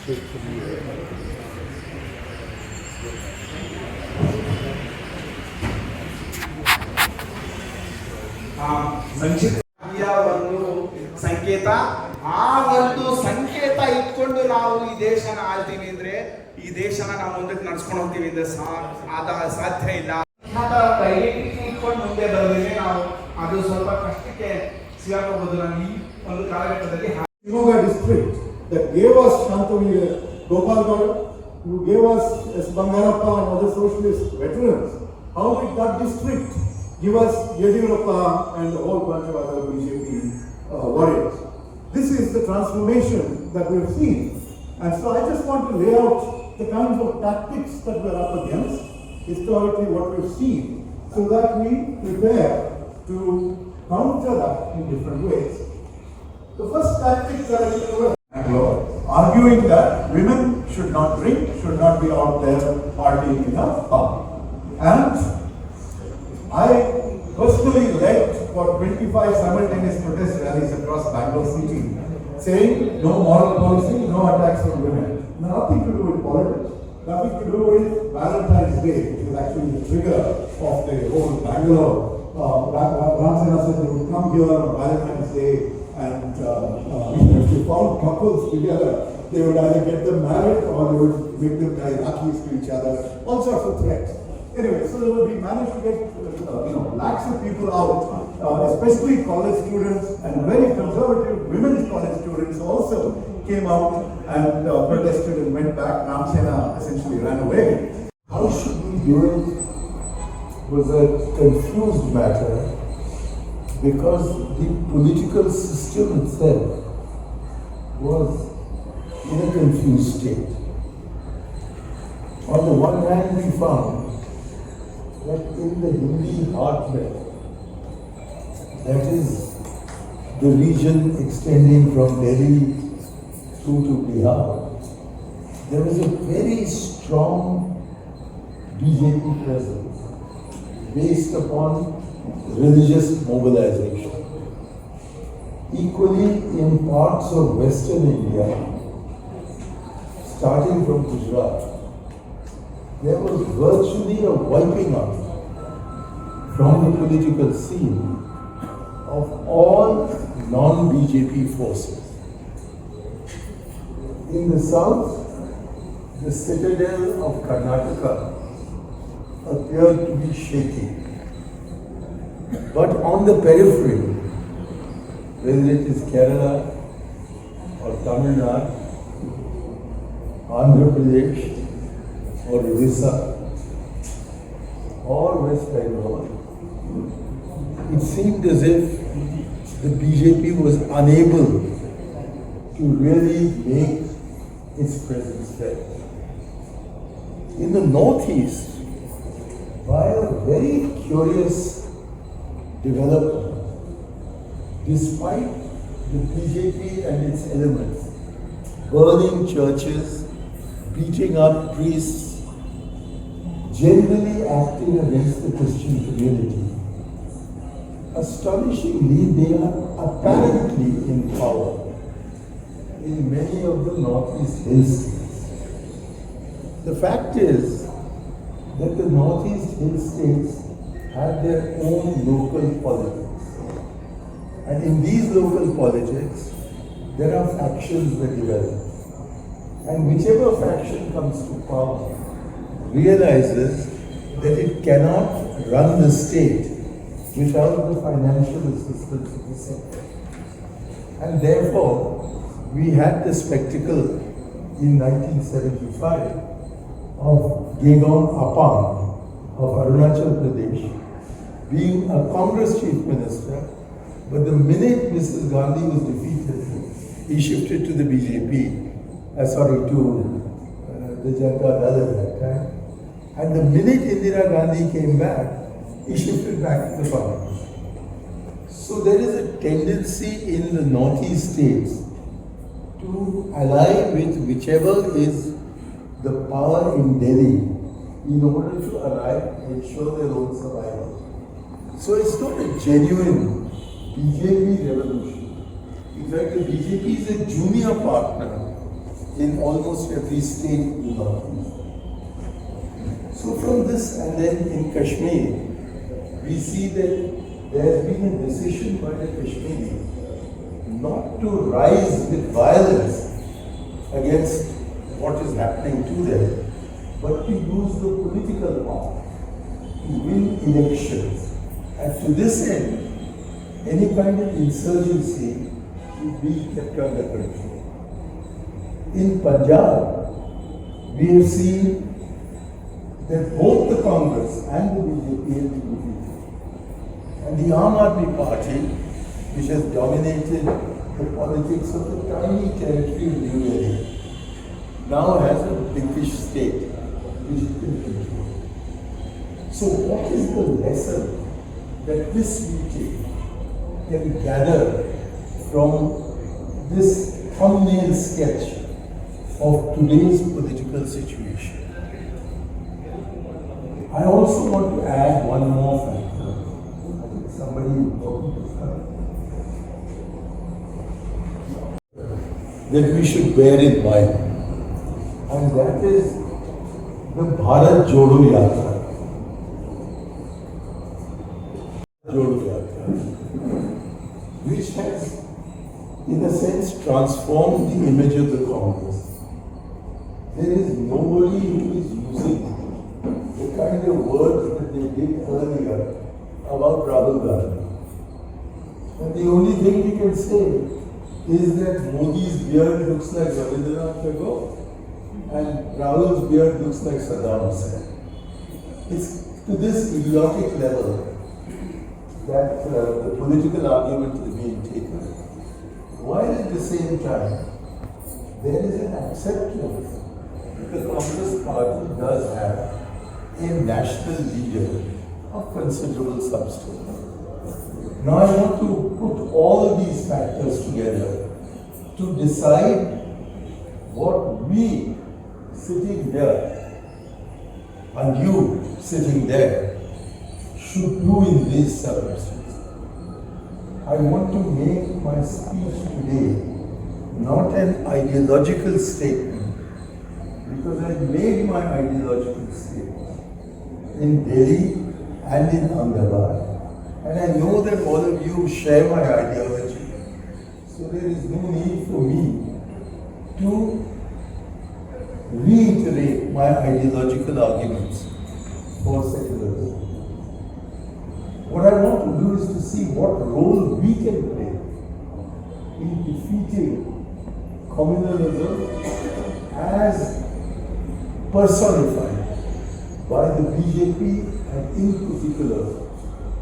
ಒಂದು ಸಂಕೇತ. ಆ ಒಂದು ಸಂಕೇತ ಇಟ್ಕೊಂಡು ನಾವು ಈ ದೇಶನ ಆಳ್ತೀವಿ ಅಂದ್ರೆ, ಈ ದೇಶನ ನಾವು ಮುಂದಕ್ಕೆ ನಡ್ಸ್ಕೊಂಡು ಹೋಗ್ತೀವಿ ಅಂದ್ರೆ ಸಾಧ್ಯ ಇಲ್ಲ. ಇಟ್ಕೊಂಡು ಮುಂದೆ ಬರೋದ್ರೆ ನಾವು ಅದು ಸ್ವಲ್ಪ ಕಷ್ಟಕ್ಕೆ ಸಿಗಾಕೋಬಹುದು. ನಾನು ಈ ಒಂದು ಕಾಲಘಟ್ಟದಲ್ಲಿ Shimoga district that gave us Shantanu Gopal Gowda, who gave us S. Bangarappa and other socialist veterans. How did that district give us Yediyurappa and a whole bunch of other BJP warriors? This is the transformation that we have seen. And so I just want to lay out the kinds of tactics that we are up against, historically what we have seen, so that we prepare to counter that in different ways. The first tactic that I will arguing that women should not drink, should not be out there partying in a pub. And I personally led for 25 simultaneous protest rallies across Bangalore city, saying no moral policy, no attacks on women. Nothing to do with politics, nothing to do with Valentine's Day, which is actually the trigger of the whole Bangalore. Ramsena said they would come here on Valentine's Day and if they found couples together, they would either get them married or they would make them tie Rakis to each other, all sorts of threats. Anyway, so they would be managed to get lakhs of people out, especially college students and very conservative women's college students also came out and protested and went back. Ramsena essentially ran away. How should we do it was a confused matter, because the political system itself was in a confused state. On the one hand, we found that in the Hindi heartland, that is the region extending from Delhi through to Bihar, there was a very strong BJP presence based upon religious mobilization. Equally in parts of Western India, starting from Gujarat, there was virtually a wiping out from the political scene of all non-BJP forces. In the south, the citadel of Karnataka appeared to be shaking. But on the periphery, whether it is Kerala or Tamil Nadu, Andhra Pradesh or Odisha or West Bengal, it seemed as if the BJP was unable to really make its presence felt. In the northeast, by a very curious development, despite the BJP and its elements burning churches, beating up priests, generally acting against the Christian community, astonishingly they are apparently in power in many of the northeast hill states. The fact is that the northeast hill states have their own local politics. And in these local politics, there are factions that develop. And whichever faction comes to power realizes that it cannot run the state without the financial assistance of the sector. And therefore, we had the spectacle in 1975 of Gedon Apang of Arunachal Pradesh being a Congress chief minister, but the minute Mrs. Gandhi was defeated, he shifted to the BJP, to the Janata Dal at that time. And the minute Indira Gandhi came back, he shifted back to the parliament. So there is a tendency in the northeast states to ally with whichever is the power in Delhi in order to arrive and ensure their own survival. So it's not a genuine BJP revolution. In fact, the BJP is a junior partner in almost every state in the Northeast. So from this, and then in Kashmir, we see that there has been a decision by the Kashmiris not to rise with violence against what is happening to them, but to use the political power to win elections. And to this end, any kind of insurgency will be kept under control. In Punjab, we have seen that both the Congress and the BJP have been defeated. And the Aam Aadmi Party, which has dominated the politics of the tiny territory of New Delhi, now has a pinkish state which it can control. So what is the lesson that this meeting can gather from this thumbnail sketch of today's political situation? I also want to add one more factor. I think somebody important to that we should bear in mind, and that is the Bharat Jodo Yatra. Which has, in a sense, transformed the image of the Congress. There is nobody who is using the kind of words that they did earlier about Rahul Gandhi. And the only thing we can say is that Modi's beard looks like Rabindranath Tagore and Rahul's beard looks like Saddam Hussein. It's to this idiotic level that the political argument is being taken, while at the same time there is an acceptance that the Congress party does have a national leader of considerable substance. Now I want to put all of these factors together to decide what we sitting here and you sitting there should do in these circumstances. I want to make my speech today not an ideological statement, because I made my ideological statement in Delhi and in Ahmedabad. And I know that all of you share my ideology. So there is no need for me to reiterate my ideological arguments for secularism. What I want to do is to see what role we can play in defeating communalism as personified by the BJP and in particular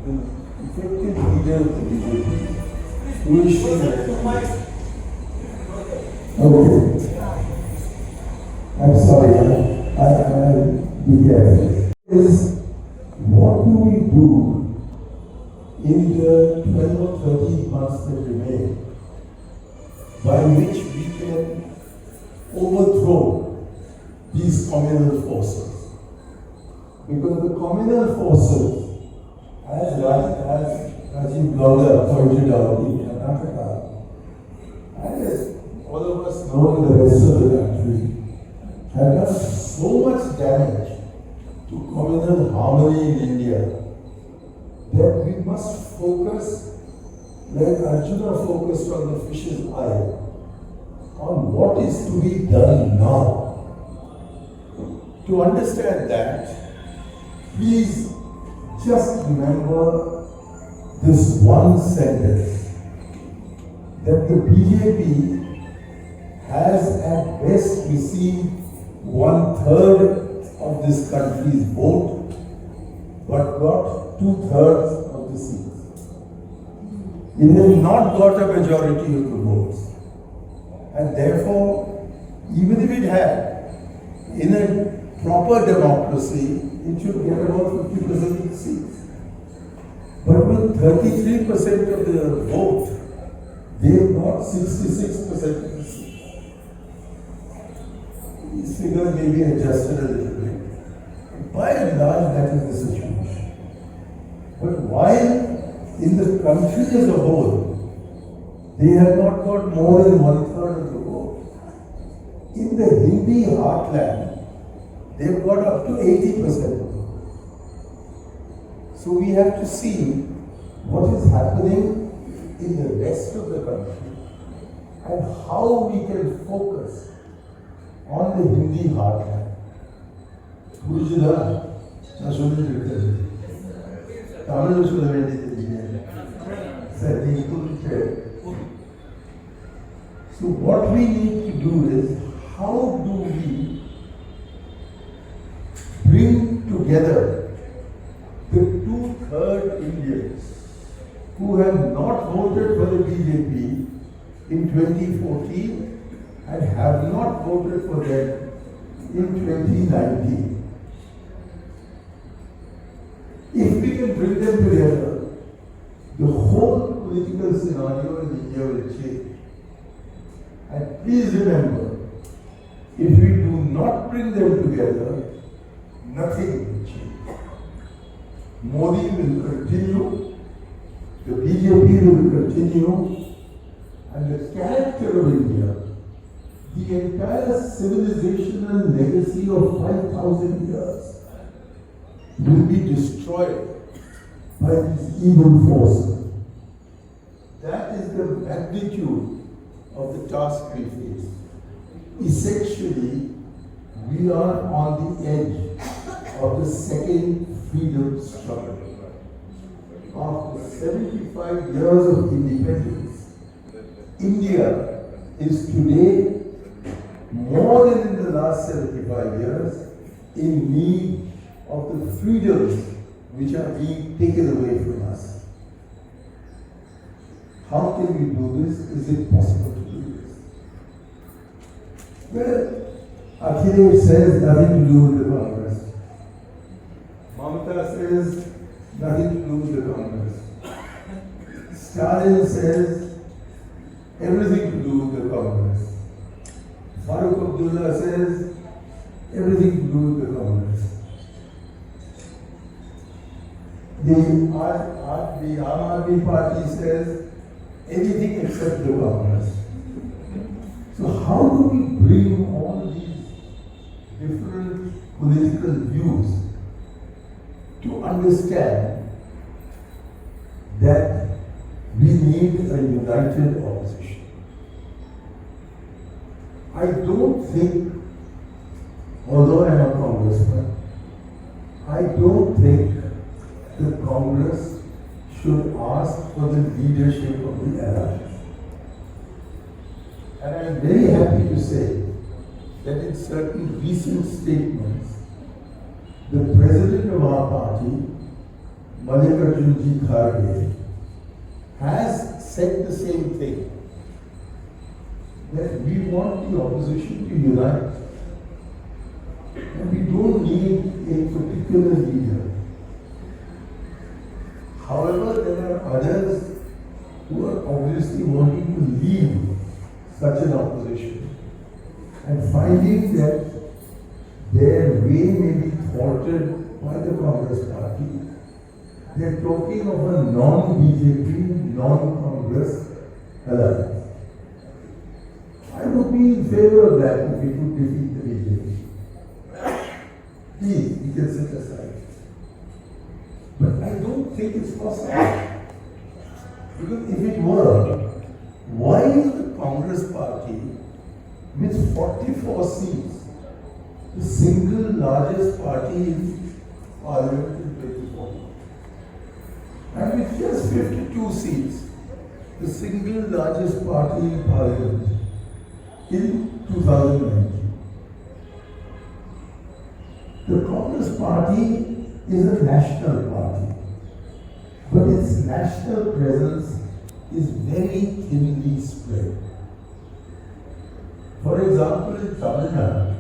the effective leader of the BJP, who is Sri. Okay. I'm sorry, I'll be careful. Is what do we do in the 12 or 13 months that remain by which we can overthrow these communal forces? Because the communal forces, as Rajiv Gowda pointed out in Karnataka, and as all of us know in the rest of the country, have done so much damage to communal harmony in India that we must focus, like Arjuna focused on the fish's eye, on what is to be done now. To understand that, please just remember this one sentence, that the BJP has at best received 1/3 of this country's vote, but got 2/3 of the seats. It has not got a majority of the votes. And therefore, even if it had, in a proper democracy, it should get about 50% of the seats. But with 33% of the vote, they got 66% of the seats. These figures may be adjusted a little bit. By and large, that is the situation. But while in the country as a whole, they have not got more than 1/3 of the vote. In the Hindi heartland, they've got up to 80%. So we have to see what is happening in the rest of the country and how we can focus on the Hindi heartland. So what we need to do is, how do we bring together the 2/3 Indians who have not voted for the BJP in 2014 and have not voted for them in 2019. If we can bring them together, the whole political scenario in India will change. And please remember, if we do not bring them together, nothing will change. Modi will continue, the BJP will continue, and the character of India, the entire civilizational legacy of 5,000 years, will be destroyed by these evil forces. That is the magnitude of the task we face. Essentially, we are on the edge of the second freedom struggle. After 75 years of independence, India is today, more than in the last 75 years, in need of the freedoms which are being taken away from us. How can we do this? Is it possible to do this? Well, Akhilesh says nothing to do with the Congress. Mamata says nothing to do with the Congress. Stalin says everything to do with the Congress. Farooq Abdullah says everything to do with the Congress. The Aam Aadmi Party says anything except the Congress. So how do we bring all these different political views to understand that we need a united opposition? I don't think, although I am a congressman, I don't think the Congress should ask for the leadership of the allies. And I am very happy to say that in certain recent statements, the president of our party, Mallikarjun Kharge, has said the same thing, that we want the opposition to unite. And we don't need a particular leader. However, there are others who are obviously wanting to lead such an opposition and finding that their way may be thwarted by the Congress party. They are talking of a non-BJP, non-Congress alliance. I would be in favor of that if we could defeat the BJP. Please, we can set aside. But I don't think it's possible. Because if it were, why is the Congress party, with 44 seats, the single largest party in Parliament in 2014? And with just 52 seats, the single largest party in Parliament in 2019. The Congress party is a national party, but its national presence is very thinly spread. For example, in Tamil Nadu,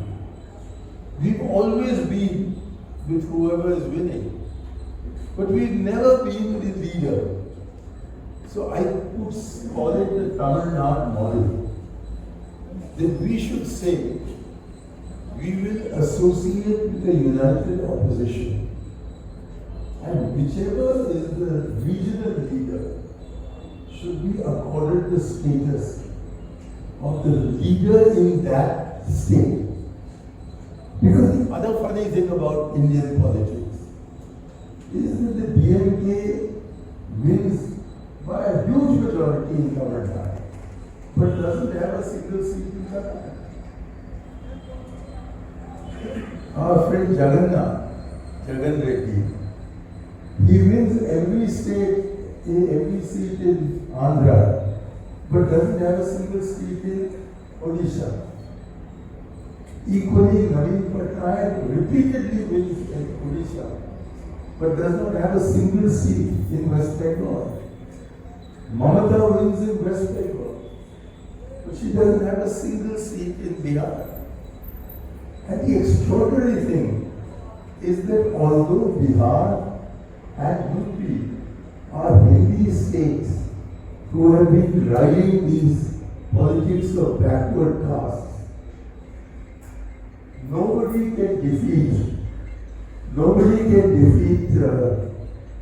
we've always been with whoever is winning, but we've never been the leader. So I would call it the Tamil Nadu model, that we should say we will associate with a united opposition. And whichever is the regional leader should be accorded the status of the leader in that state. Because the other funny thing about Indian politics is that the DMK wins by a huge majority in Tamil Nadu, but doesn't have a single seat in Karnataka. Our friend Jagan Reddy, he wins every seat in Andhra, but doesn't have a single seat in Odisha. Equally, Naveen Patnaik repeatedly wins in Odisha, but does not have a single seat in West Bengal. Mamata wins in West Bengal, but she doesn't have a single seat in Bihar. And the extraordinary thing is that although Bihar and UP are Hindi states who have been driving these politics of backward castes, nobody can defeat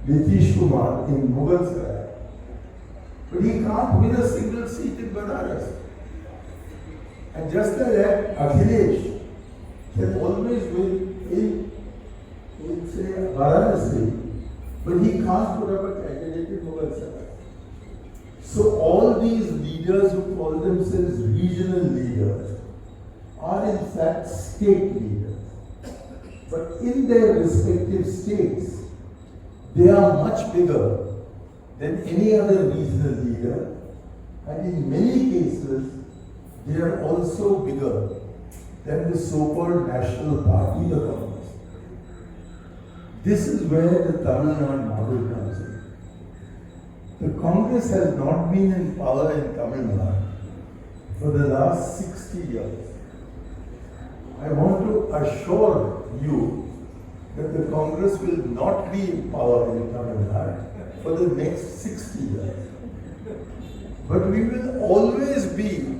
Nitish Kumar in Mughal Sarai. But he can't win a single seat in Banaras. And just like that, Akhilesh can always win in say, Varanasi, but he can't put up a candidate in Mughal Sarai. So all these leaders who call themselves regional leaders are in fact state leaders. But in their respective states, they are much bigger than any other regional leader, and in many cases, they are also bigger than the so-called national party, the Congress. This is where the Tamil Nadu model comes in. The Congress has not been in power in Tamil Nadu for the last 60 years. I want to assure you that the Congress will not be in power in Tamil Nadu for the next 60 years. But we will always be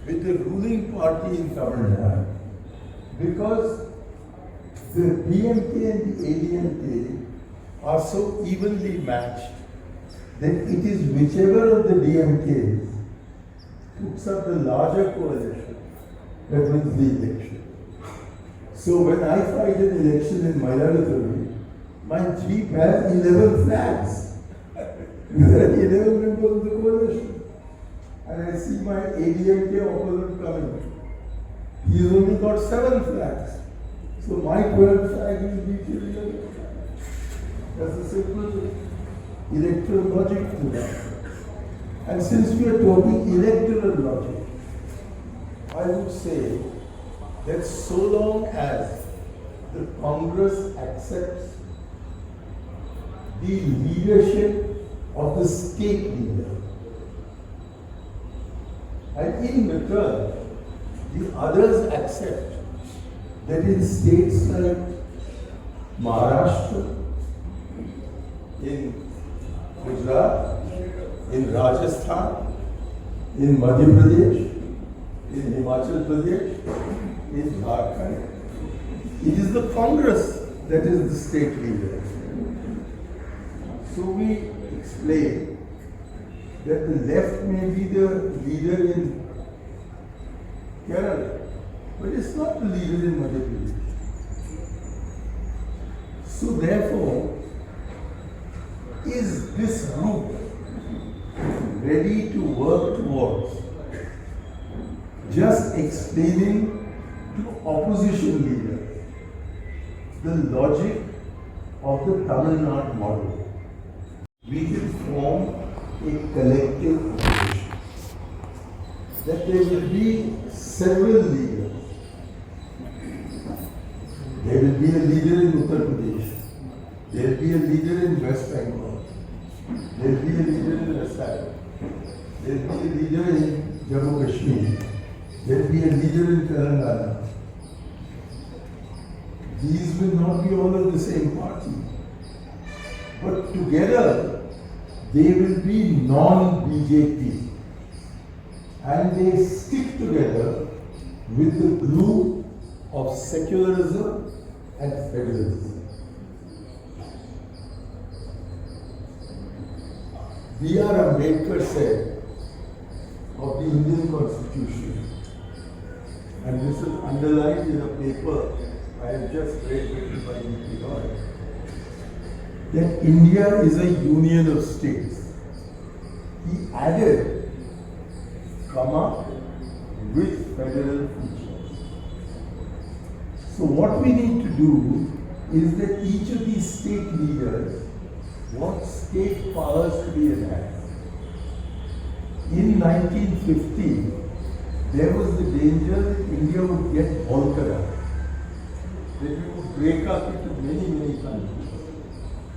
with the ruling party in Tamil Nadu because the DMK and the ADMK are so evenly matched that it is whichever of the DMKs puts up the larger coalition that wins the election. So when I fight an election in Mayiladuthurai, my jeep has 11 flags. There are 11 members of the coalition. And I see my ADMK opponent coming. He's only got 7 flags. So my 12 flag will be 11. That's a simple electoral logic to that. And since we are talking electoral logic, I would say that so long as the Congress accepts the leadership of the state leader, and in return, the others accept that in states like Maharashtra, in Gujarat, in Rajasthan, in Madhya Pradesh, in Himachal Pradesh, in Jharkhand, it is the Congress that is the state leader. So we explain that the left may be the leader in Kerala, but it's not the leader in Madhya Pradesh. So therefore, is this group ready to work towards just explaining to opposition leaders the logic of the Tamil Nadu model? We can form a collective opposition. That there will be several leaders. There will be a leader in Uttar Pradesh. There will be a leader in West Bengal. There will be a leader in Assam. There will be a leader in Jammu Kashmir. There will be a leader in Telangana. These will not be all of the same party. But together, they will be non-BJP. And they stick together with the glue of secularism and federalism. B.R. Ambedkar said of the Indian Constitution, and this is underlined in a paper I have just read written by Iyer, that India is a union of states. He added, comma, with federal features. So what we need to do is that each of these state leaders want state powers to be enhanced. In 1950, there was the danger that India would get balkanized, that we would break up into many, many countries.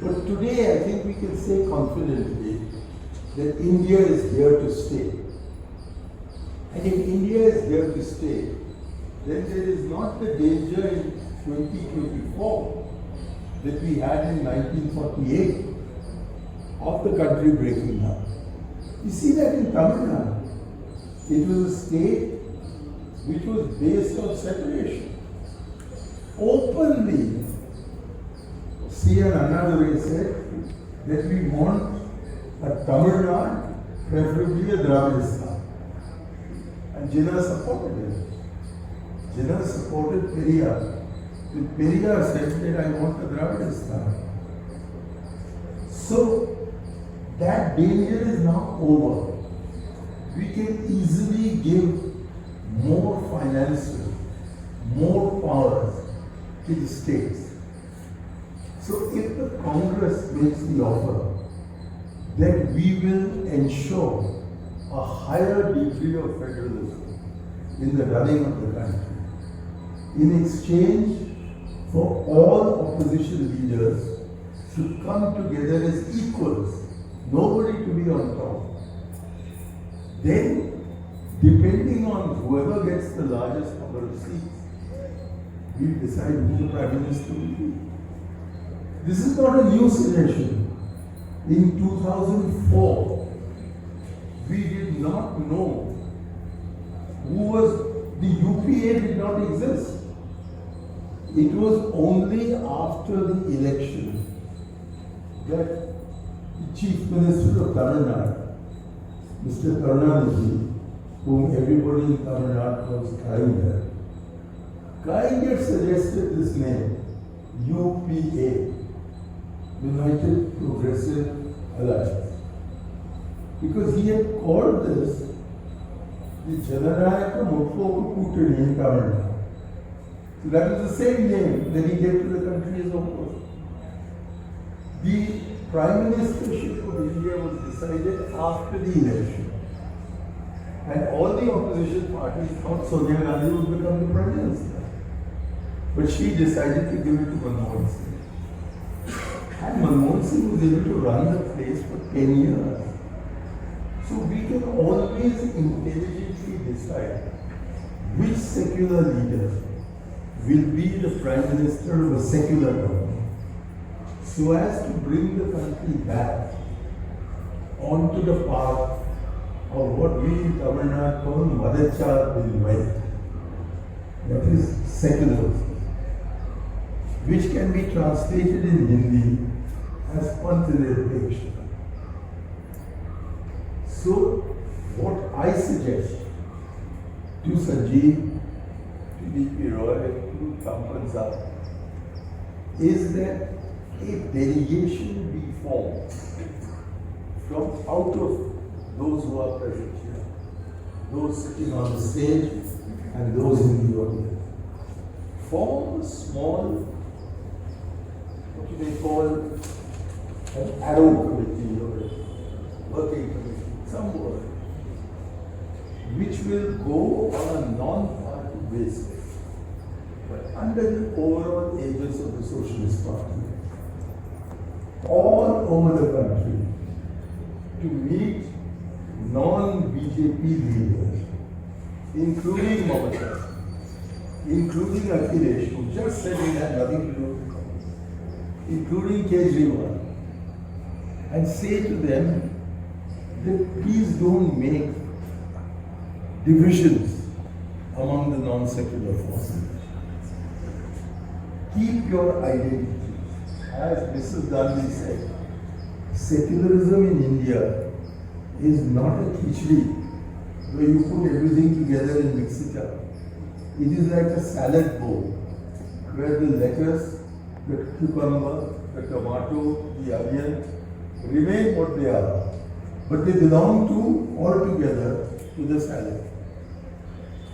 But today, I think we can say confidently that India is here to stay. And if India is here to stay, then there is not the danger in 2024 that we had in 1948 of the country breaking up. You see that in Tamil Nadu. It was a state which was based on separation. Openly, C.N. Annadurai said that we want a Tamil Nadu, preferably a Dravidistan. And Jinnah supported it. Jinnah supported Periyar. But Periyar said that I want a Dravidistan. So, that danger is now over. We can easily give more finances, more powers to the states. So if the Congress makes the offer that we will ensure a higher degree of federalism in the running of the country, in exchange for all opposition leaders to come together as equals, nobody to be on top. Then, depending on whoever gets the largest number of seats, we decide who the Prime Minister will be. This is not a new suggestion. In 2004, we did not know who was, the UPA did not exist. It was only after the election that the Chief Minister of Tamil Nadu, Mr. Karunanidhi, whom everybody in Tamil Nadu calls Iyer, suggested this name, UPA, United Progressive Alliance. Because he had called this the Jananayaka Mutpoku Kutani in Tamil Nadu. So that was the same name that he gave to the country as a whole. The Prime Ministership of India was decided after the election. And all the opposition parties thought Sonia Gandhi would become the Prime Minister. But she decided to give it to Manmohan Singh. And Manmohan Singh was able to run the place for 10 years. So we can always intelligently decide which secular leader will be the Prime Minister of a secular government, so as to bring the country back onto the path of what we in Tamil Nadu call Madachar Bil Wealth, that is secularism, which can be translated in Hindi as Panth-Nirpeksha. So, what I suggest to Sanjeev, to D.P. Roy, to Kampanza, is that a delegation be formed from out of those who are present here, those sitting on the stage and those in the audience. Form a small, what you may call an arrow committee or a working committee, some word, which will go on a non-party basis, but under the overall aegis of the Socialist Party, all over the country, to meet non-BJP leaders, including Mamata, including Akhilesh, who just said he had nothing to do with it, including Kejriwal, and say to them that please don't make divisions among the non-secular forces. Keep your identity. As Mrs. Gandhi said, secularism in India is not a khichdi where you put everything together and mix it up. It is like a salad bowl where the lettuce, the cucumber, the tomato, the onion remain what they are, but they belong to altogether to the salad.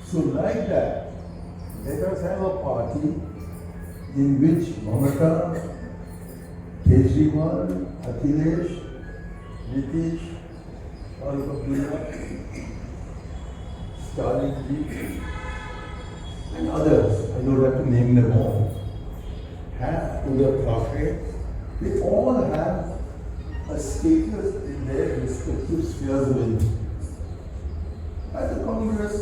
So like that, let us have a party in which Mamata, Kejriwal, Akhilesh, Nitish, Abdullah, Stalin and others, I don't have to name them all, have to their profit. They all have a status in their respective spheres of influence. As a Congress,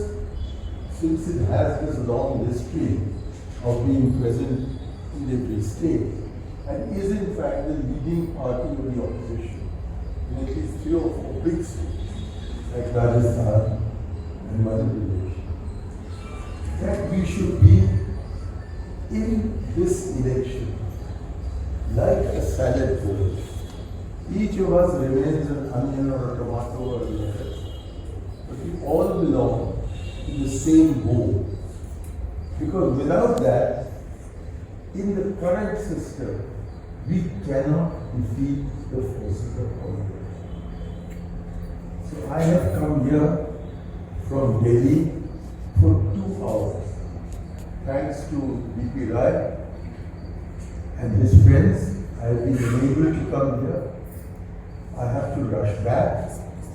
since it has this long history of being present in every state, and is in fact the leading party of the opposition in at least 3 or 4 big states like Rajasthan and Madhya Pradesh, that we should be in this election like a salad bowl. Each of us remains an onion or a tomato or a lettuce, but we all belong in the same bowl. Because without that, in the current system, we cannot defeat the forces of Congress. So I have come here from Delhi for 2 hours, thanks to B.P. Rai and his friends. I have been able to come here. I have to rush back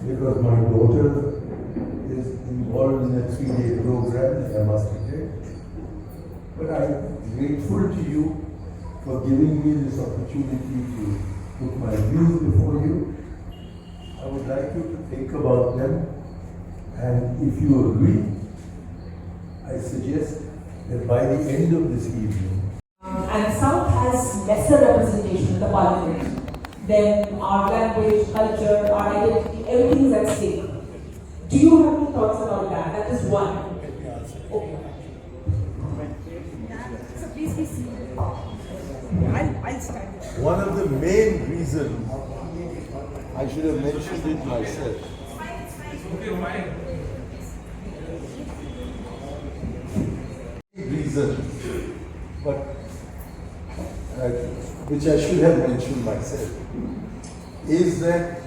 because my daughter is involved in a 3-day program that I must attend. But I am grateful to you for giving me this opportunity to put my views before you. I would like you to think about them, and if you agree, I suggest that by the end of this evening, and South has lesser representation in the parliament. Then our language, culture, our identity, everything is at stake. Do you have any thoughts about that? That is one. Okay. So please be seated. I'll stand. one of the main reasons, I should have mentioned it myself. Reason, but which I should have mentioned myself, is that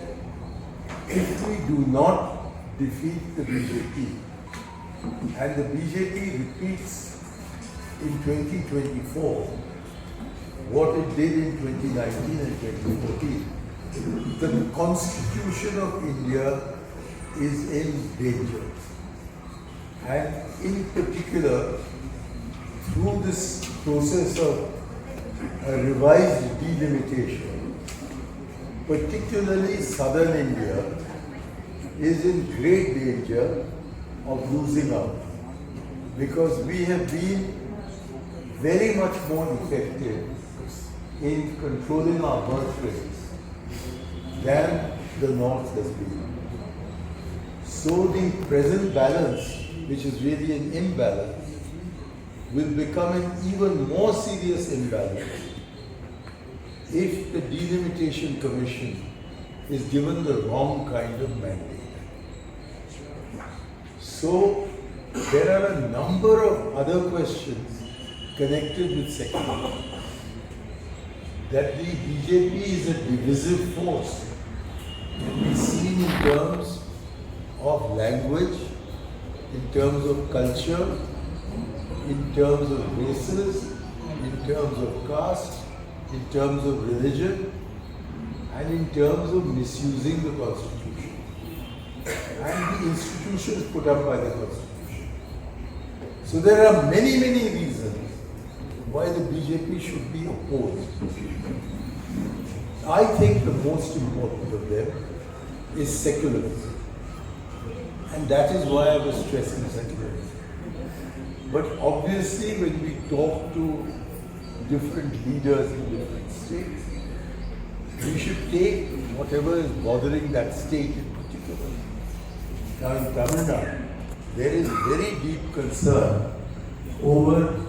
if we do not defeat the BJP and the BJP repeats in 2024 what it did in 2019 and 2014, the Constitution of India is in danger. And in particular, through this process of revised delimitation, particularly southern India is in great danger of losing out, because we have been very much more effective in controlling our birth rates than the North has been. So the present balance, which is really an imbalance, will become an even more serious imbalance if the Delimitation Commission is given the wrong kind of mandate. So there are a number of other questions connected with secularism. That the BJP is a divisive force can be seen in terms of language, in terms of culture, in terms of races, in terms of caste, in terms of religion, and in terms of misusing the Constitution and the institutions put up by the Constitution. So there are many, many reasons why the BJP should be opposed. I think the most important of them is secularism. And that is why I was stressing secularism. But obviously when we talk to different leaders in different states, we should take whatever is bothering that state in particular. Now in Tamil Nadu, there is very deep concern over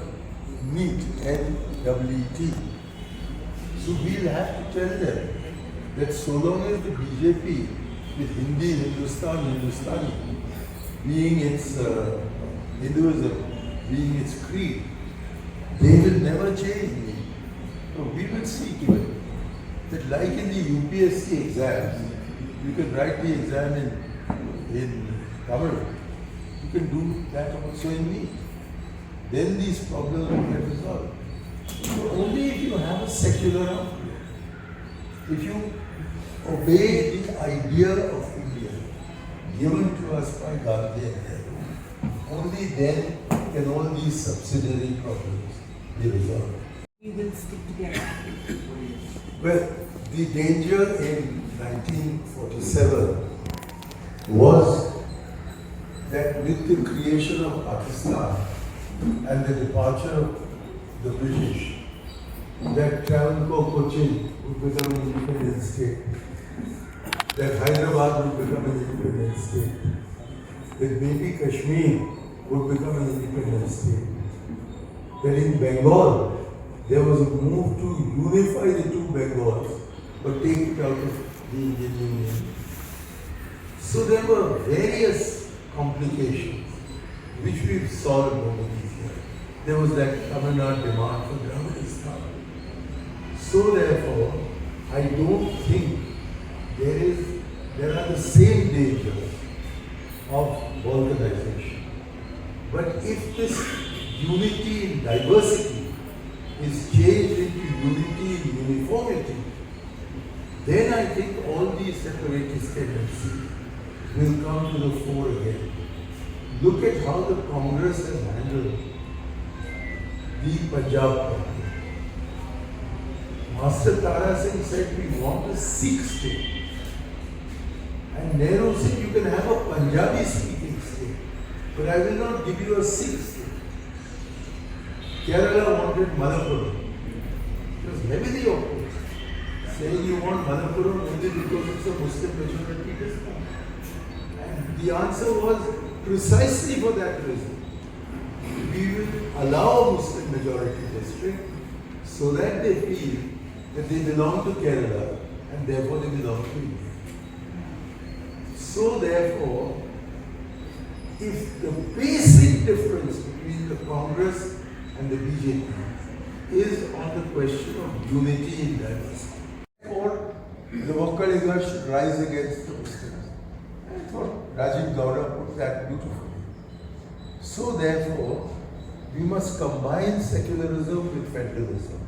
NEET, N-E-E-T. So we'll have to tell them that so long as the BJP with Hindi, Hindustani being its Hinduism, being its creed, they will never change me. No, we will see to it that like in the UPSC exams, you can write the exam in Tamil. You can do that also in me. Then these problems will get resolved. So only if you have a secular outlook, if you obey the idea of India given to us by Gandhi and Iyer, only then can all these subsidiary problems be resolved. We will stick together. Well, the danger in 1947 was that with the creation of Pakistan and the departure of the British, that Travancore Cochin would become an independent state, that Hyderabad would become an independent state, that maybe Kashmir would become an independent state, that in Bengal there was a move to unify the two Bengals but take it out of the Indian Union. So there were various complications which we've solved over these years. There was that Tamil Nadu demand for Dravidistan. So therefore, I don't think there are the same dangers of balkanization. But if this unity in diversity is changed into unity in uniformity, then I think all these separatist tendencies will come to the fore again. Look at how the Congress has handled the Punjab problem. Master Tara Singh said we want a Sikh state. And Nehru said you can have a Punjabi speaking state, but I will not give you a Sikh state. Kerala wanted Malappuram. It was heavily opposed, saying you want Malappuram only because it's a Muslim majority district. And the answer was precisely for that reason. We will allow a Muslim majority district so that they feel that they belong to Kerala and therefore they belong to India. So therefore, if the basic difference between the Congress and the BJP is on the question of unity in diversity, therefore the Vakkaligas should rise against the Muslims. I thought Rajiv Gowda put that beautifully. So therefore, we must combine secularism with federalism,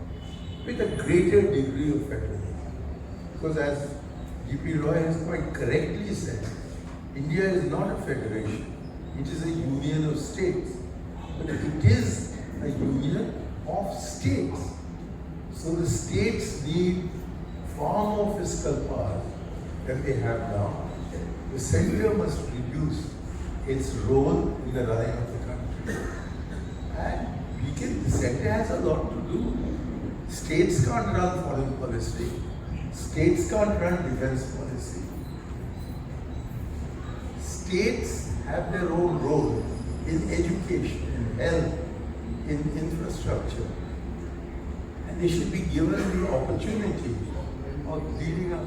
with a greater degree of federalism. Because as G.P. Roy has quite correctly said, India is not a federation, it is a union of states. But it is a union of states. So the states need far more fiscal power than they have now. The center must reduce its role in the running of the country. And the center has a lot to do. States can't run foreign policy. States can't run defense policy. States have their own role in education, in health, in infrastructure. And they should be given the opportunity of leading up